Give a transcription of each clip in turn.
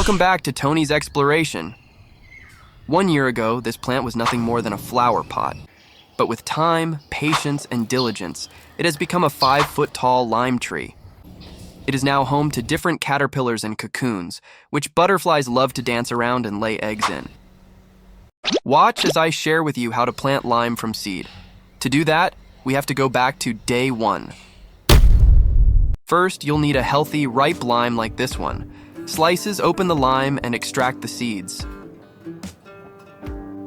Welcome back to Tony's Exploration. 1 year ago, this plant was nothing more than a flower pot. But with time, patience, and diligence, it has become a 5-foot-tall lime tree. It is now home to different caterpillars and cocoons, which butterflies love to dance around and lay eggs in. Watch as I share with you how to plant lime from seed. To do that, we have to go back to day 1. First, you'll need a healthy, ripe lime like this one. Slices open the lime and extract the seeds.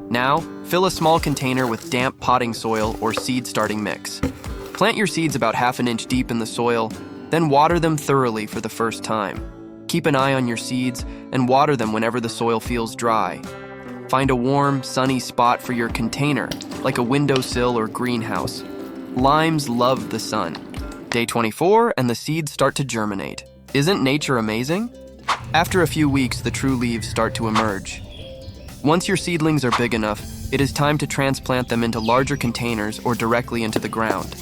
Now, fill a small container with damp potting soil or seed starting mix. Plant your seeds about ½ inch deep in the soil, then water them thoroughly for the first time. Keep an eye on your seeds and water them whenever the soil feels dry. Find a warm, sunny spot for your container, like a windowsill or greenhouse. Limes love the sun. Day 24 and the seeds start to germinate. Isn't nature amazing? After a few weeks, the true leaves start to emerge. Once your seedlings are big enough, it is time to transplant them into larger containers or directly into the ground.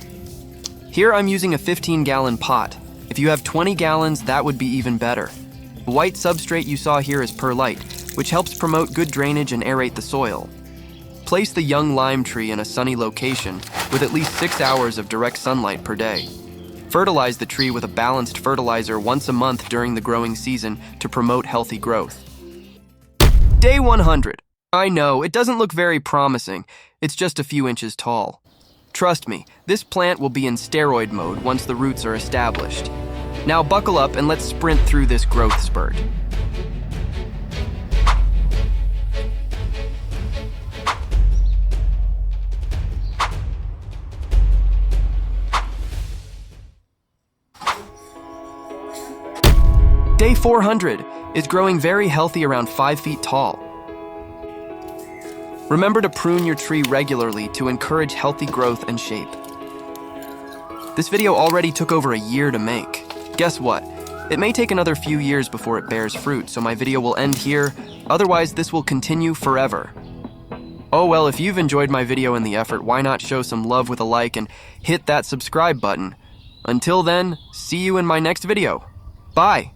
Here I'm using a 15-gallon pot. If you have 20 gallons, that would be even better. The white substrate you saw here is perlite, which helps promote good drainage and aerate the soil. Place the young lime tree in a sunny location with at least 6 hours of direct sunlight per day. Fertilize the tree with a balanced fertilizer once a month during the growing season to promote healthy growth. Day 100. I know, it doesn't look very promising. It's just a few inches tall. Trust me, this plant will be in steroid mode once the roots are established. Now buckle up and let's sprint through this growth spurt. Day 400 is growing very healthy around 5 feet tall. Remember to prune your tree regularly to encourage healthy growth and shape. This video already took over a year to make. Guess what? It may take another few years before it bears fruit, so my video will end here. Otherwise, this will continue forever. Oh well, if you've enjoyed my video and the effort, why not show some love with a like and hit that subscribe button? Until then, see you in my next video. Bye!